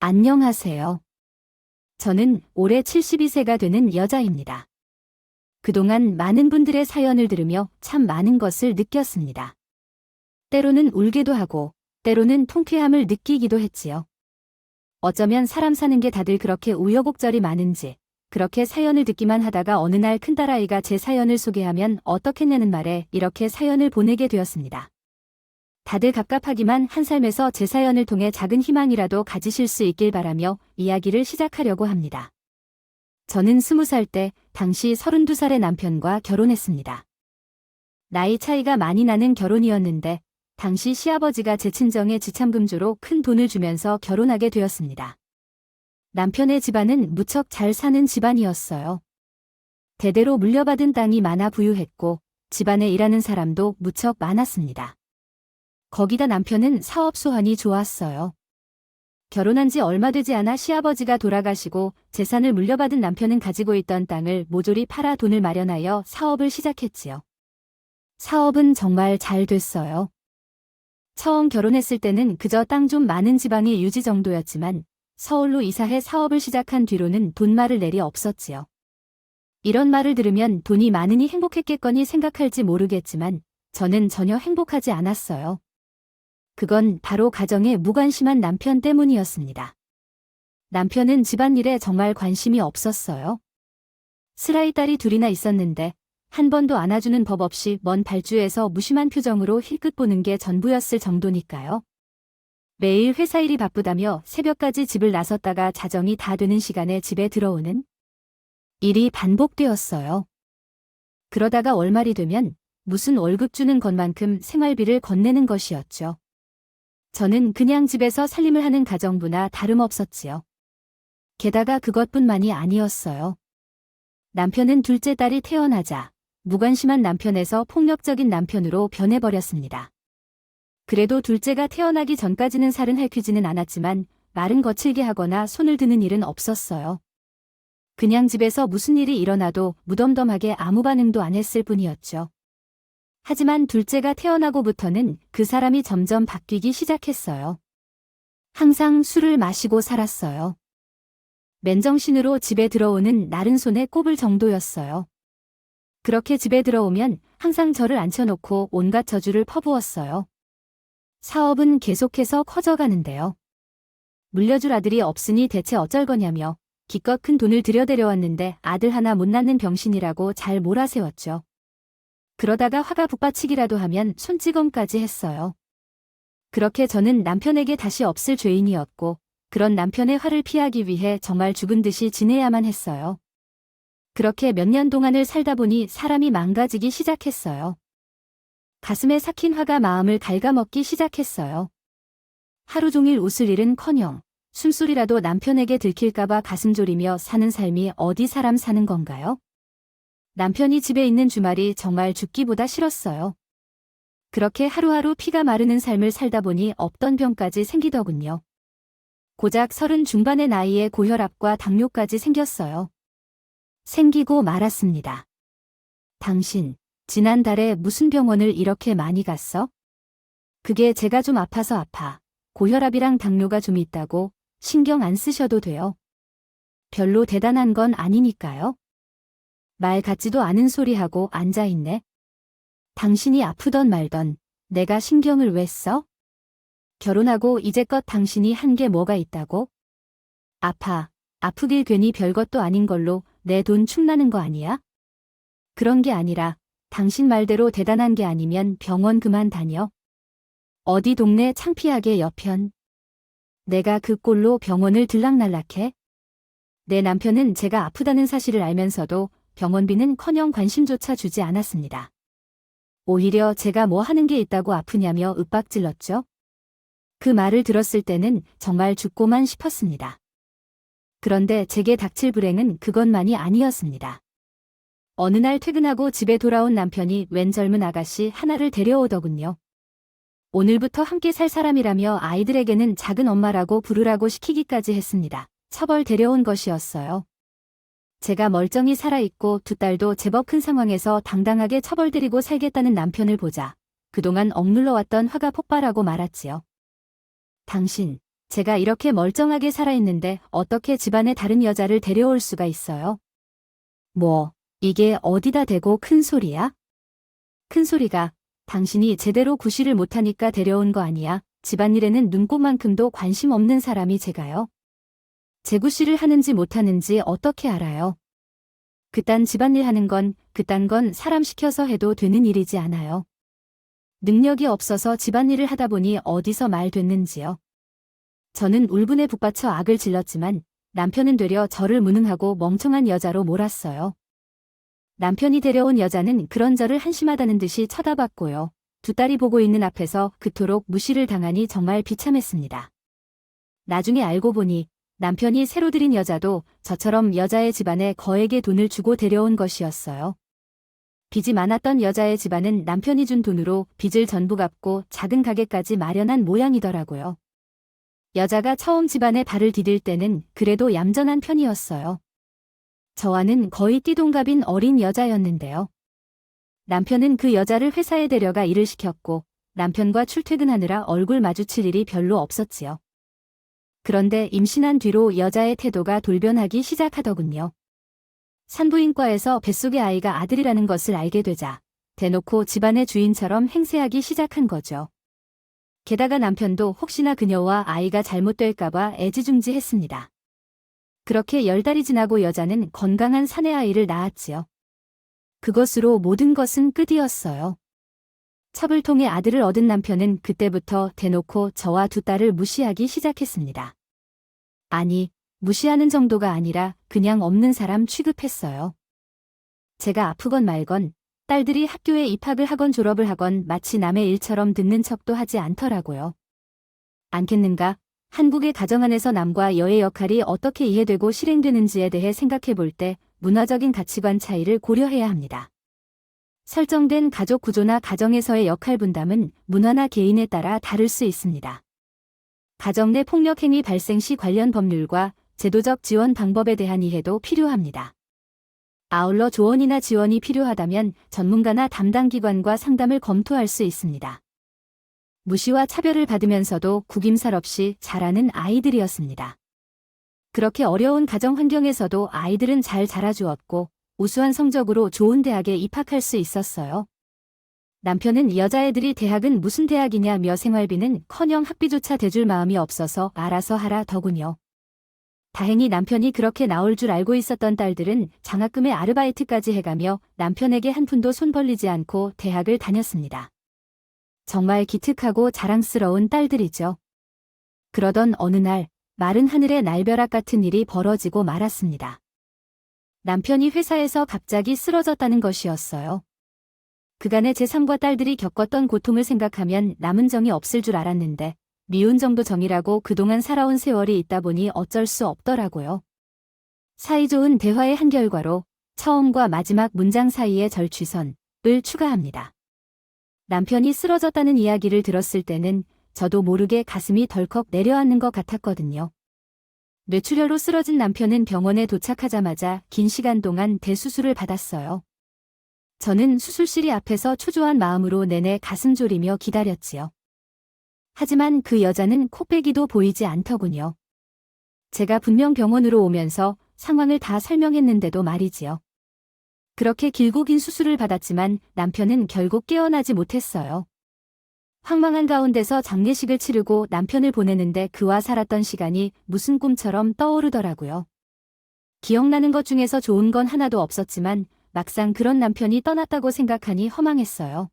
안녕하세요. 저는 올해 72세가 되는 여자입니다. 그동안 많은 분들의 사연을 들으며 참 많은 것을 느꼈습니다. 때로는 울기도 하고, 때로는 통쾌함을 느끼기도 했지요. 어쩌면 사람 사는 게 다들 그렇게 우여곡절이 많은지, 그렇게 사연을 듣기만 하다가 어느 날 큰딸아이가 제 사연을 소개하면 어떻겠냐는 말에 이렇게 사연을 보내게 되었습니다. 다들 갑갑하기만 한 삶에서 제 사연을 통해 작은 희망이라도 가지실 수 있길 바라며 이야기를 시작하려고 합니다. 저는 20살 때 당시 32살의 남편과 결혼했습니다. 나이 차이가 많이 나는 결혼이었는데 당시 시아버지가 제 친정에 지참금조로 큰 돈을 주면서 결혼하게 되었습니다. 남편의 집안은 무척 잘 사는 집안이었어요. 대대로 물려받은 땅이 많아 부유했고 집안에 일하는 사람도 무척 많았습니다. 거기다 남편은 사업 수완이 좋았어요. 결혼한 지 얼마 되지 않아 시아버지가 돌아가시고 재산을 물려받은 남편은 가지고 있던 땅을 모조리 팔아 돈을 마련하여 사업을 시작했지요. 사업은 정말 잘 됐어요. 처음 결혼했을 때는 그저 땅 좀 많은 지방의 유지 정도였지만 서울로 이사해 사업을 시작한 뒤로는 돈말을 내리 없었지요. 이런 말을 들으면 돈이 많으니 행복했겠거니 생각할지 모르겠지만 저는 전혀 행복하지 않았어요. 그건 바로 가정에 무관심한 남편 때문이었습니다. 남편은 집안일에 정말 관심이 없었어요. 슬아이 딸이 둘이나 있었는데 한 번도 안아주는 법 없이 먼 발주에서 무심한 표정으로 힐끗 보는 게 전부였을 정도니까요. 매일 회사 일이 바쁘다며 새벽까지 집을 나섰다가 자정이 다 되는 시간에 집에 들어오는 일이 반복되었어요. 그러다가 월말이 되면 무슨 월급 주는 것만큼 생활비를 건네는 것이었죠. 저는 그냥 집에서 살림을 하는 가정부나 다름없었지요. 게다가 그것뿐만이 아니었어요. 남편은 둘째 딸이 태어나자 무관심한 남편에서 폭력적인 남편으로 변해버렸습니다. 그래도 둘째가 태어나기 전까지는 살은 핥히지는 않았지만 말은 거칠게 하거나 손을 드는 일은 없었어요. 그냥 집에서 무슨 일이 일어나도 무덤덤하게 아무 반응도 안 했을 뿐이었죠. 하지만 둘째가 태어나고부터는 그 사람이 점점 바뀌기 시작했어요. 항상 술을 마시고 살았어요. 맨정신으로 집에 들어오는 날은 손에 꼽을 정도였어요. 그렇게 집에 들어오면 항상 저를 앉혀놓고 온갖 저주를 퍼부었어요. 사업은 계속해서 커져가는데요. 물려줄 아들이 없으니 대체 어쩔 거냐며 기껏 큰 돈을 들여데려왔는데 아들 하나 못 낳는 병신이라고 잘 몰아세웠죠. 그러다가 화가 북받치기라도 하면 손찌검까지 했어요. 그렇게 저는 남편에게 다시 없을 죄인이었고 그런 남편의 화를 피하기 위해 정말 죽은 듯이 지내야만 했어요. 그렇게 몇 년 동안을 살다 보니 사람이 망가지기 시작했어요. 가슴에 삭힌 화가 마음을 갉아먹기 시작했어요. 하루 종일 웃을 일은커녕 숨소리라도 남편에게 들킬까봐 가슴 졸이며 사는 삶이 어디 사람 사는 건가요? 남편이 집에 있는 주말이 정말 죽기보다 싫었어요. 그렇게 하루하루 피가 마르는 삶을 살다 보니 없던 병까지 생기더군요. 고작 30 중반의 나이에 고혈압과 당뇨까지 생겼어요. 생기고 말았습니다. 당신, 지난달에 무슨 병원을 이렇게 많이 갔어? 그게 제가 좀 아파서 아파. 고혈압이랑 당뇨가 좀 있다고 신경 안 쓰셔도 돼요. 별로 대단한 건 아니니까요. 말 같지도 않은 소리하고 앉아있네. 당신이 아프던 말던 내가 신경을 왜 써? 결혼하고 이제껏 당신이 한 게 뭐가 있다고? 아프길 괜히 별것도 아닌 걸로 내 돈 축나는 거 아니야? 그런 게 아니라 당신 말대로 대단한 게 아니면 병원 그만 다녀. 어디 동네 창피하게 여편. 내가 그 꼴로 병원을 들락날락해? 내 남편은 제가 아프다는 사실을 알면서도 병원비는커녕 관심조차 주지 않았습니다. 오히려 제가 뭐 하는 게 있다고 아프냐며 윽박질렀죠. 그 말을 들었을 때는 정말 죽고만 싶었습니다. 그런데 제게 닥칠 불행은 그것만이 아니었습니다. 어느 날 퇴근하고 집에 돌아온 남편이 웬 젊은 아가씨 하나를 데려오더군요. 오늘부터 함께 살 사람이라며 아이들에게는 작은 엄마라고 부르라고 시키기까지 했습니다. 처벌 데려온 것이었어요. 제가 멀쩡히 살아있고 두 딸도 제법 큰 상황에서 당당하게 처벌드리고 살겠다는 남편을 보자 그동안 억눌러왔던 화가 폭발하고 말았지요. 당신, 제가 이렇게 멀쩡하게 살아있는데 어떻게 집안에 다른 여자를 데려올 수가 있어요? 뭐, 이게 어디다 대고 큰 소리야? 큰 소리가 당신이 제대로 구실을 못하니까 데려온 거 아니야? 집안일에는 눈꼽만큼도 관심 없는 사람이 제가요? 제 구실을 하는지 못하는지 어떻게 알아요? 그딴 집안일 하는 건, 그딴 건 사람 시켜서 해도 되는 일이지 않아요. 능력이 없어서 집안일을 하다 보니 어디서 말 됐는지요. 저는 울분에 북받쳐 악을 질렀지만 남편은 되려 저를 무능하고 멍청한 여자로 몰았어요. 남편이 데려온 여자는 그런 저를 한심하다는 듯이 쳐다봤고요. 두 딸이 보고 있는 앞에서 그토록 무시를 당하니 정말 비참했습니다. 나중에 알고 보니 남편이 새로 들인 여자도 저처럼 여자의 집안에 거액의 돈을 주고 데려온 것이었어요. 빚이 많았던 여자의 집안은 남편이 준 돈으로 빚을 전부 갚고 작은 가게까지 마련한 모양이더라고요. 여자가 처음 집안에 발을 디딜 때는 그래도 얌전한 편이었어요. 저와는 거의 띠동갑인 어린 여자였는데요. 남편은 그 여자를 회사에 데려가 일을 시켰고 남편과 출퇴근하느라 얼굴 마주칠 일이 별로 없었지요. 그런데 임신한 뒤로 여자의 태도가 돌변하기 시작하더군요. 산부인과에서 뱃속의 아이가 아들이라는 것을 알게 되자 대놓고 집안의 주인처럼 행세하기 시작한 거죠. 게다가 남편도 혹시나 그녀와 아이가 잘못될까봐 애지중지했습니다. 그렇게 10달이 지나고 여자는 건강한 사내 아이를 낳았지요. 그것으로 모든 것은 끝이었어요. 첩을 통해 아들을 얻은 남편은 그때부터 대놓고 저와 두 딸을 무시하기 시작했습니다. 아니, 무시하는 정도가 아니라 그냥 없는 사람 취급했어요. 제가 아프건 말건 딸들이 학교에 입학을 하건 졸업을 하건 마치 남의 일처럼 듣는 척도 하지 않더라고요. 않겠는가? 한국의 가정 안에서 남과 여의 역할이 어떻게 이해되고 실행되는지에 대해 생각해 볼 때 문화적인 가치관 차이를 고려해야 합니다. 설정된 가족 구조나 가정에서의 역할 분담은 문화나 개인에 따라 다를 수 있습니다. 가정 내 폭력 행위 발생 시 관련 법률과 제도적 지원 방법에 대한 이해도 필요합니다. 아울러 조언이나 지원이 필요하다면 전문가나 담당 기관과 상담을 검토할 수 있습니다. 무시와 차별을 받으면서도 구김살 없이 자라는 아이들이었습니다. 그렇게 어려운 가정 환경에서도 아이들은 잘 자라주었고 우수한 성적으로 좋은 대학에 입학할 수 있었어요. 남편은 여자애들이 대학은 무슨 대학이냐며 생활비는커녕 학비조차 대줄 마음이 없어서 알아서 하라 더군요. 다행히 남편이 그렇게 나올 줄 알고 있었던 딸들은 장학금에 아르바이트까지 해가며 남편에게 한 푼도 손 벌리지 않고 대학을 다녔습니다. 정말 기특하고 자랑스러운 딸들이죠. 그러던 어느 날 마른 하늘의 날벼락 같은 일이 벌어지고 말았습니다. 남편이 회사에서 갑자기 쓰러졌다는 것이었어요. 그간의 제 삶과 딸들이 겪었던 고통을 생각하면 남은 정이 없을 줄 알았는데 미운 정도 정이라고 그동안 살아온 세월이 있다 보니 어쩔 수 없더라고요. 사이좋은 대화의 한 결과로 처음과 마지막 문장 사이에 절취선을 추가합니다. 남편이 쓰러졌다는 이야기를 들었을 때는 저도 모르게 가슴이 덜컥 내려앉는 것 같았거든요. 뇌출혈로 쓰러진 남편은 병원에 도착하자마자 긴 시간 동안 대수술을 받았어요. 저는 수술실 앞에서 초조한 마음으로 내내 가슴 졸이며 기다렸지요. 하지만 그 여자는 코빼기도 보이지 않더군요. 제가 분명 병원으로 오면서 상황을 다 설명했는데도 말이지요. 그렇게 길고 긴 수술을 받았지만 남편은 결국 깨어나지 못했어요. 황망한 가운데서 장례식을 치르고 남편을 보내는데 그와 살았던 시간이 무슨 꿈처럼 떠오르더라고요. 기억나는 것 중에서 좋은 건 하나도 없었지만 막상 그런 남편이 떠났다고 생각하니 허망했어요.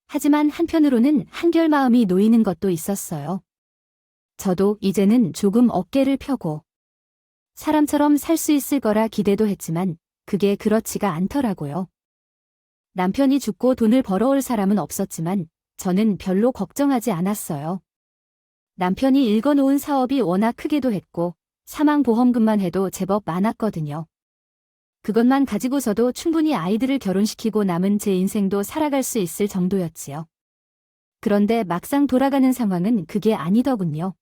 하지만 한편으로는 한결 마음이 놓이는 것도 있었어요. 저도 이제는 조금 어깨를 펴고 사람처럼 살 수 있을 거라 기대도 했지만 그게 그렇지가 않더라고요. 남편이 죽고 돈을 벌어올 사람은 없었지만 저는 별로 걱정하지 않았어요. 남편이 일궈놓은 사업이 워낙 크기도 했고 사망보험금만 해도 제법 많았거든요. 그것만 가지고서도 충분히 아이들을 결혼시키고 남은 제 인생도 살아갈 수 있을 정도였지요. 그런데 막상 돌아가는 상황은 그게 아니더군요.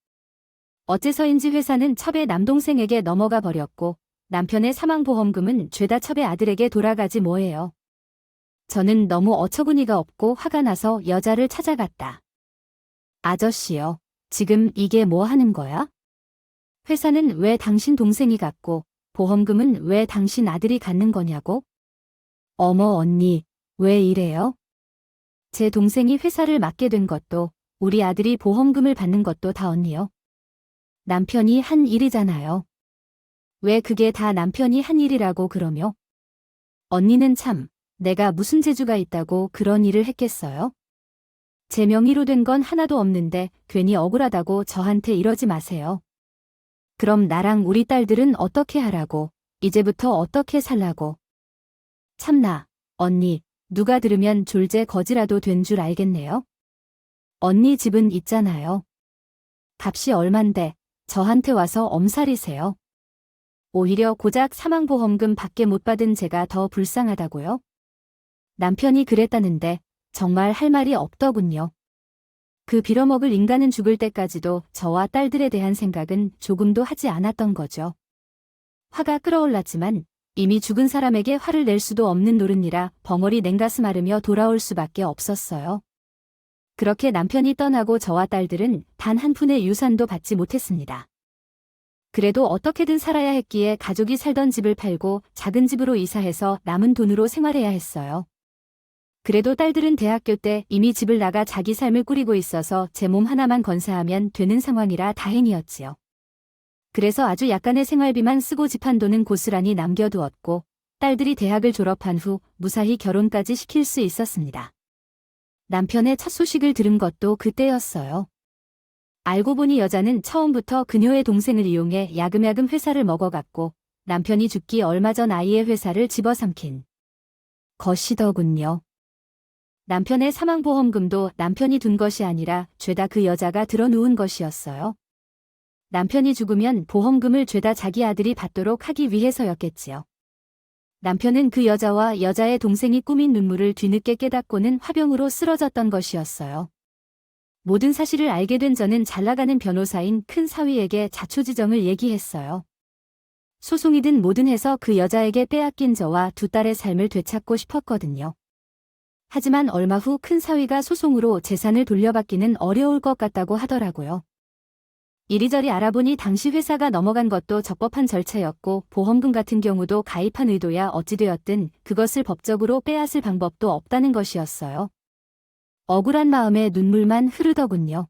어째서인지 회사는 첩의 남동생에게 넘어가 버렸고 남편의 사망보험금은 죄다 첩의 아들에게 돌아가지 뭐예요. 저는 너무 어처구니가 없고 화가 나서 여자를 찾아갔다. 아저씨요. 지금 이게 뭐 하는 거야? 회사는 왜 당신 동생이 갖고 보험금은 왜 당신 아들이 갖는 거냐고? 어머 언니, 왜 이래요? 제 동생이 회사를 맡게 된 것도 우리 아들이 보험금을 받는 것도 다 언니요. 남편이 한 일이잖아요. 왜 그게 다 남편이 한 일이라고 그러며? 언니는 참, 내가 무슨 재주가 있다고 그런 일을 했겠어요? 제 명의로 된 건 하나도 없는데 괜히 억울하다고 저한테 이러지 마세요. 그럼 나랑 우리 딸들은 어떻게 하라고, 이제부터 어떻게 살라고. 참나, 언니, 누가 들으면 졸제 거지라도 된 줄 알겠네요. 언니 집은 있잖아요. 값이 얼만데 저한테 와서 엄살이세요. 오히려 고작 사망보험금 밖에 못 받은 제가 더 불쌍하다고요? 남편이 그랬다는데 정말 할 말이 없더군요. 그 빌어먹을 인간은 죽을 때까지도 저와 딸들에 대한 생각은 조금도 하지 않았던 거죠. 화가 끓어올랐지만 이미 죽은 사람에게 화를 낼 수도 없는 노릇이라 벙어리 냉가슴 앓으며 돌아올 수밖에 없었어요. 그렇게 남편이 떠나고 저와 딸들은 단 한 푼의 유산도 받지 못했습니다. 그래도 어떻게든 살아야 했기에 가족이 살던 집을 팔고 작은 집으로 이사해서 남은 돈으로 생활해야 했어요. 그래도 딸들은 대학교 때 이미 집을 나가 자기 삶을 꾸리고 있어서 제 몸 하나만 건사하면 되는 상황이라 다행이었지요. 그래서 아주 약간의 생활비만 쓰고 집 한 돈은 고스란히 남겨두었고 딸들이 대학을 졸업한 후 무사히 결혼까지 시킬 수 있었습니다. 남편의 첫 소식을 들은 것도 그때였어요. 알고 보니 여자는 처음부터 그녀의 동생을 이용해 야금야금 회사를 먹어갔고 남편이 죽기 얼마 전 아이의 회사를 집어삼킨 것이더군요. 남편의 사망보험금도 남편이 둔 것이 아니라 죄다 그 여자가 들어누운 것이었어요. 남편이 죽으면 보험금을 죄다 자기 아들이 받도록 하기 위해서였겠지요. 남편은 그 여자와 여자의 동생이 꾸민 눈물을 뒤늦게 깨닫고는 화병으로 쓰러졌던 것이었어요. 모든 사실을 알게 된 저는 잘나가는 변호사인 큰 사위에게 자초지정을 얘기했어요. 소송이든 뭐든 해서 그 여자에게 빼앗긴 저와 두 딸의 삶을 되찾고 싶었거든요. 하지만 얼마 후 큰 사위가 소송으로 재산을 돌려받기는 어려울 것 같다고 하더라고요. 이리저리 알아보니 당시 회사가 넘어간 것도 적법한 절차였고 보험금 같은 경우도 가입한 의도야 어찌되었든 그것을 법적으로 빼앗을 방법도 없다는 것이었어요. 억울한 마음에 눈물만 흐르더군요.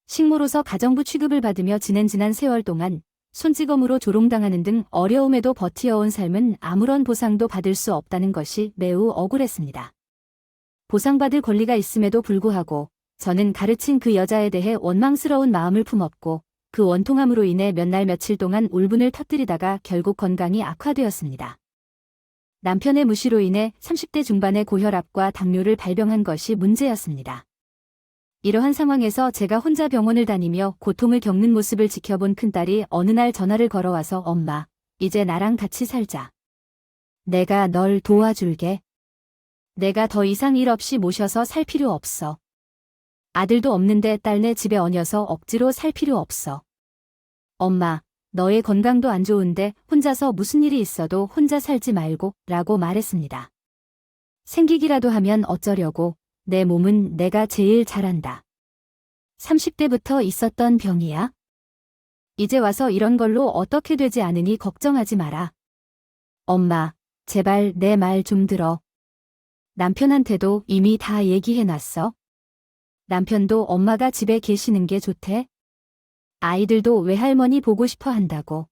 식모로서 가정부 취급을 받으며 지낸 세월 동안 손찌검으로 조롱당하는 등 어려움에도 버티어온 삶은 아무런 보상도 받을 수 없다는 것이 매우 억울했습니다. 보상받을 권리가 있음에도 불구하고 저는 가르친 그 여자에 대해 원망스러운 마음을 품었고 그 원통함으로 인해 몇 날 며칠 동안 울분을 터뜨리다가 결국 건강이 악화되었습니다. 남편의 무시로 인해 30대 중반의 고혈압과 당뇨를 발병한 것이 문제였습니다. 이러한 상황에서 제가 혼자 병원을 다니며 고통을 겪는 모습을 지켜본 큰딸이 어느 날 전화를 걸어와서 엄마, 이제 나랑 같이 살자. 내가 널 도와줄게. 내가 더 이상 일 없이 모셔서 살 필요 없어. 아들도 없는데 딸네 집에 얹어서 억지로 살 필요 없어. 엄마, 너의 건강도 안 좋은데 혼자서 무슨 일이 있어도 혼자 살지 말고 라고 말했습니다. 생기기라도 하면 어쩌려고, 내 몸은 내가 제일 잘한다. 30대부터 있었던 병이야. 이제 와서 이런 걸로 어떻게 되지 않으니 걱정하지 마라. 엄마, 제발 내 말 좀 들어. 남편한테도 이미 다 얘기해놨어. 남편도 엄마가 집에 계시는 게 좋대. 아이들도 외할머니 보고 싶어 한다고.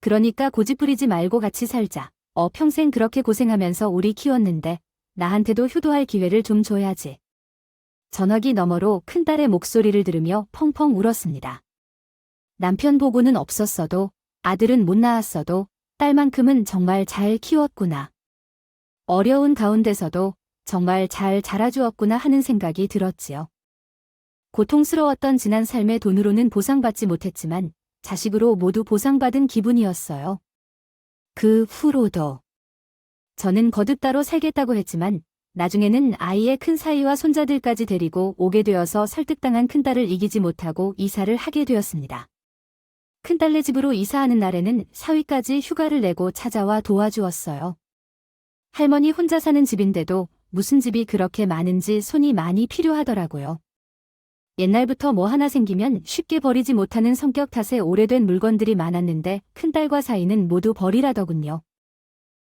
그러니까 고집부리지 말고 같이 살자. 평생 그렇게 고생하면서 우리 키웠는데 나한테도 효도할 기회를 좀 줘야지. 전화기 너머로 큰딸의 목소리를 들으며 펑펑 울었습니다. 남편 보고는 없었어도 아들은 못 낳았어도 딸만큼은 정말 잘 키웠구나. 어려운 가운데서도 정말 잘 자라주었구나 하는 생각이 들었지요. 고통스러웠던 지난 삶의 돈으로는 보상받지 못했지만 자식으로 모두 보상받은 기분이었어요. 그 후로도 저는 거듭 따로 살겠다고 했지만 나중에는 아이의 큰 사이와 손자들까지 데리고 오게 되어서 설득당한 큰딸을 이기지 못하고 이사를 하게 되었습니다. 큰딸네 집으로 이사하는 날에는 사위까지 휴가를 내고 찾아와 도와주었어요. 할머니 혼자 사는 집인데도 무슨 집이 그렇게 많은지 손이 많이 필요하더라고요. 옛날부터 뭐 하나 생기면 쉽게 버리지 못하는 성격 탓에 오래된 물건들이 많았는데 큰딸과 사이는 모두 버리라더군요.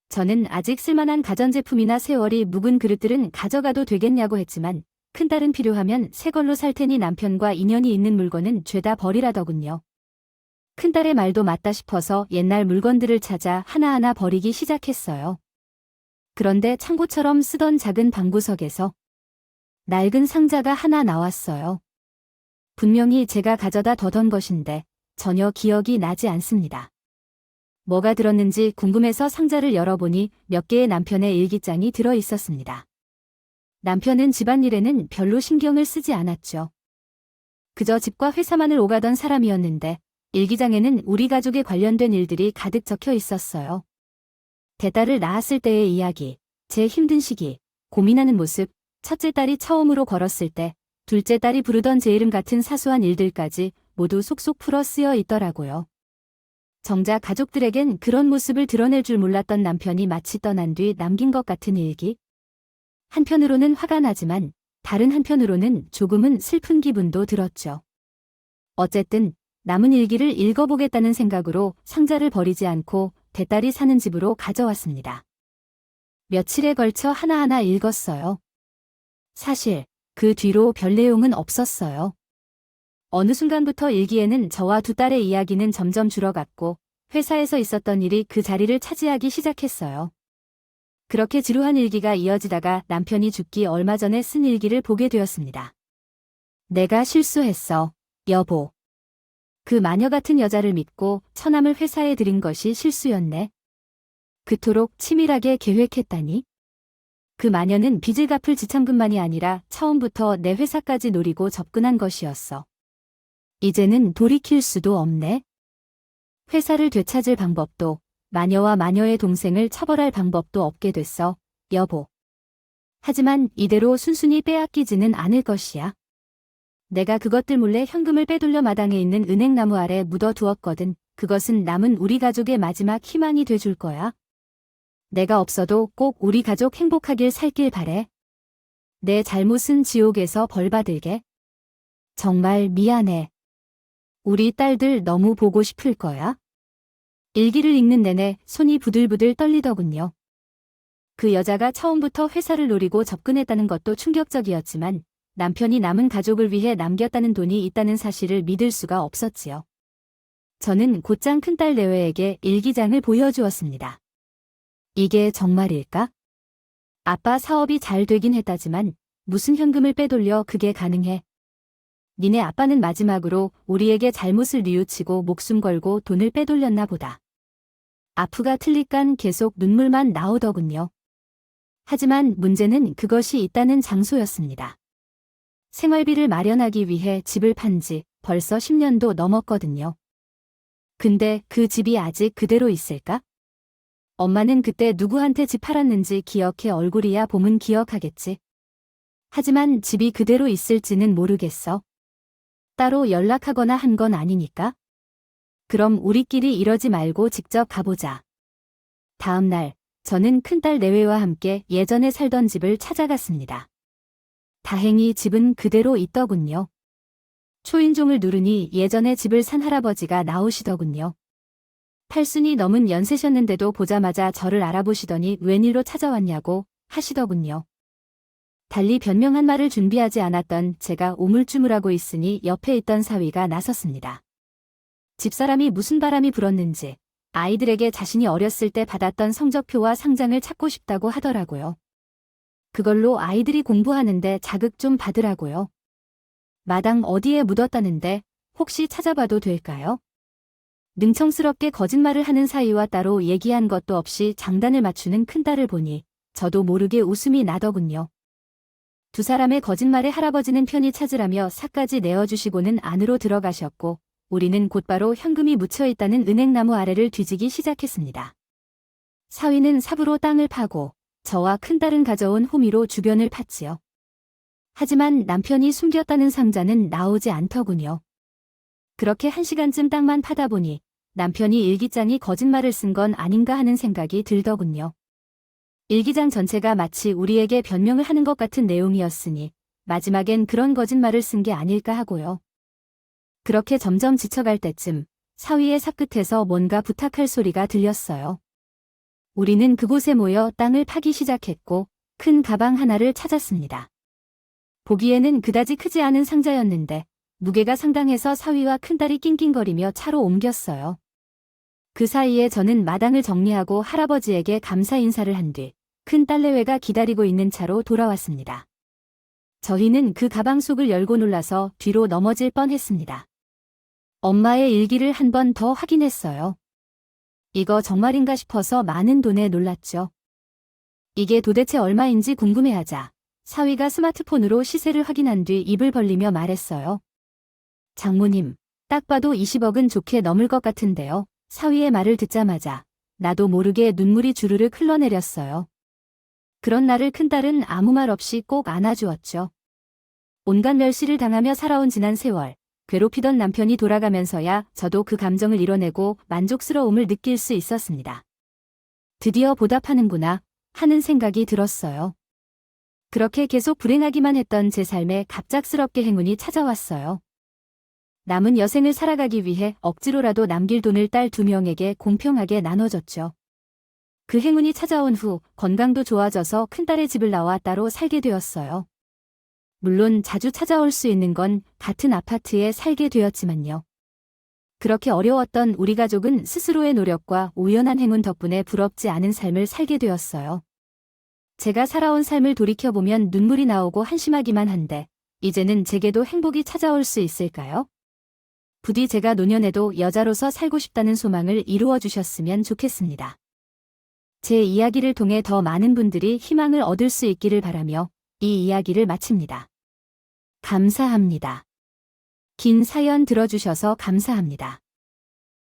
저는 아직 쓸만한 가전제품이나 세월이 묵은 그릇들은 가져가도 되겠냐고 했지만 큰딸은 필요하면 새 걸로 살 테니 남편과 인연이 있는 물건은 죄다 버리라더군요. 큰딸의 말도 맞다 싶어서 옛날 물건들을 찾아 하나하나 버리기 시작했어요. 그런데 창고처럼 쓰던 작은 방구석에서 낡은 상자가 하나 나왔어요. 분명히 제가 가져다 둬던 것인데 전혀 기억이 나지 않습니다. 뭐가 들었는지 궁금해서 상자를 열어보니 몇 개의 남편의 일기장이 들어 있었습니다. 남편은 집안일에는 별로 신경을 쓰지 않았죠. 그저 집과 회사만을 오가던 사람이었는데 일기장에는 우리 가족에 관련된 일들이 가득 적혀 있었어요. 대딸을 낳았을 때의 이야기, 제 힘든 시기, 고민하는 모습, 첫째 딸이 처음으로 걸었을 때, 둘째 딸이 부르던 제 이름 같은 사소한 일들까지 모두 속속 풀어 쓰여 있더라고요. 정작 가족들에겐 그런 모습을 드러낼 줄 몰랐던 남편이 마치 떠난 뒤 남긴 것 같은 일기. 한편으로는 화가 나지만 다른 한편으로는 조금은 슬픈 기분도 들었죠. 어쨌든 남은 일기를 읽어보겠다는 생각으로 상자를 버리지 않고 대딸이 사는 집으로 가져왔습니다. 며칠에 걸쳐 하나하나 읽었어요. 사실 그 뒤로 별 내용은 없었어요. 어느 순간부터 일기에는 저와 두 딸의 이야기는 점점 줄어갔고 회사에서 있었던 일이 그 자리를 차지하기 시작했어요. 그렇게 지루한 일기가 이어지다가 남편이 죽기 얼마 전에 쓴 일기를 보게 되었습니다. 내가 실수했어, 여보. 그 마녀 같은 여자를 믿고 처남을 회사에 들인 것이 실수였네. 그토록 치밀하게 계획했다니. 그 마녀는 빚을 갚을 지참금만이 아니라 처음부터 내 회사까지 노리고 접근한 것이었어. 이제는 돌이킬 수도 없네. 회사를 되찾을 방법도, 마녀와 마녀의 동생을 처벌할 방법도 없게 됐어, 여보. 하지만 이대로 순순히 빼앗기지는 않을 것이야. 내가 그것들 몰래 현금을 빼돌려 마당에 있는 은행나무 아래 묻어두었거든. 그것은 남은 우리 가족의 마지막 희망이 돼줄 거야. 내가 없어도 꼭 우리 가족 행복하길 살길 바래. 내 잘못은 지옥에서 벌 받을게. 정말 미안해. 우리 딸들 너무 보고 싶을 거야. 일기를 읽는 내내 손이 부들부들 떨리더군요. 그 여자가 처음부터 회사를 노리고 접근했다는 것도 충격적이었지만 남편이 남은 가족을 위해 남겼다는 돈이 있다는 사실을 믿을 수가 없었지요. 저는 곧장 큰딸 내외에게 일기장을 보여주었습니다. 이게 정말일까? 아빠 사업이 잘 되긴 했다지만 무슨 현금을 빼돌려 그게 가능해? 니네 아빠는 마지막으로 우리에게 잘못을 뉘우치고 목숨 걸고 돈을 빼돌렸나 보다. 아프가 틀리깐 계속 눈물만 나오더군요. 하지만 문제는 그것이 있다는 장소였습니다. 생활비를 마련하기 위해 집을 판 지 벌써 10년도 넘었거든요. 근데 그 집이 아직 그대로 있을까? 엄마는 그때 누구한테 집 팔았는지 기억해 얼굴이야 보면 기억하겠지. 하지만 집이 그대로 있을지는 모르겠어. 따로 연락하거나 한 건 아니니까. 그럼 우리끼리 이러지 말고 직접 가보자. 다음 날, 저는 큰딸 내외와 함께 예전에 살던 집을 찾아갔습니다. 다행히 집은 그대로 있더군요. 초인종을 누르니 예전에 집을 산 할아버지가 나오시더군요. 8순이 넘은 연세셨는데도 보자마자 저를 알아보시더니 웬일로 찾아왔냐고 하시더군요. 달리 변명한 말을 준비하지 않았던 제가 우물쭈물하고 있으니 옆에 있던 사위가 나섰습니다. 집사람이 무슨 바람이 불었는지 아이들에게 자신이 어렸을 때 받았던 성적표와 상장을 찾고 싶다고 하더라고요. 그걸로 아이들이 공부하는데 자극 좀 받으라고요. 마당 어디에 묻었다는데 혹시 찾아봐도 될까요? 능청스럽게 거짓말을 하는 사이와 따로 얘기한 것도 없이 장단을 맞추는 큰딸을 보니 저도 모르게 웃음이 나더군요. 두 사람의 거짓말에 할아버지는 편히 찾으라며 삭까지 내어주시고는 안으로 들어가셨고 우리는 곧바로 현금이 묻혀있다는 은행나무 아래를 뒤지기 시작했습니다. 사위는 삽으로 땅을 파고 저와 큰딸은 가져온 호미로 주변을 팠지요. 하지만 남편이 숨겼다는 상자는 나오지 않더군요. 그렇게 1시간쯤 땅만 파다 보니 남편이 일기장이 거짓말을 쓴 건 아닌가 하는 생각이 들더군요. 일기장 전체가 마치 우리에게 변명을 하는 것 같은 내용이었으니 마지막엔 그런 거짓말을 쓴 게 아닐까 하고요. 그렇게 점점 지쳐갈 때쯤 사위의 삽끝에서 뭔가 부탁할 소리가 들렸어요. 우리는 그곳에 모여 땅을 파기 시작했고 큰 가방 하나를 찾았습니다. 보기에는 그다지 크지 않은 상자였는데 무게가 상당해서 사위와 큰딸이 낑낑거리며 차로 옮겼어요. 그 사이에 저는 마당을 정리하고 할아버지에게 감사 인사를 한 뒤 큰 딸내외가 기다리고 있는 차로 돌아왔습니다. 저희는 그 가방 속을 열고 놀라서 뒤로 넘어질 뻔했습니다. 엄마의 일기를 한 번 더 확인했어요. 이거 정말인가 싶어서 많은 돈에 놀랐죠. 이게 도대체 얼마인지 궁금해하자 사위가 스마트폰으로 시세를 확인한 뒤 입을 벌리며 말했어요. 장모님, 딱 봐도 20억은 좋게 넘을 것 같은데요. 사위의 말을 듣자마자 나도 모르게 눈물이 주르륵 흘러내렸어요. 그런 날을 큰딸은 아무 말 없이 꼭 안아주었죠. 온갖 멸시를 당하며 살아온 지난 세월, 괴롭히던 남편이 돌아가면서야 저도 그 감정을 이뤄내고 만족스러움을 느낄 수 있었습니다. 드디어 보답하는구나 하는 생각이 들었어요. 그렇게 계속 불행하기만 했던 제 삶에 갑작스럽게 행운이 찾아왔어요. 남은 여생을 살아가기 위해 억지로라도 남길 돈을 딸 2명에게 공평하게 나눠줬죠. 그 행운이 찾아온 후 건강도 좋아져서 큰딸의 집을 나와 따로 살게 되었어요. 물론 자주 찾아올 수 있는 건 같은 아파트에 살게 되었지만요. 그렇게 어려웠던 우리 가족은 스스로의 노력과 우연한 행운 덕분에 부럽지 않은 삶을 살게 되었어요. 제가 살아온 삶을 돌이켜보면 눈물이 나오고 한심하기만 한데 이제는 제게도 행복이 찾아올 수 있을까요? 부디 제가 노년에도 여자로서 살고 싶다는 소망을 이루어 주셨으면 좋겠습니다. 제 이야기를 통해 더 많은 분들이 희망을 얻을 수 있기를 바라며 이 이야기를 마칩니다. 감사합니다. 긴 사연 들어주셔서 감사합니다.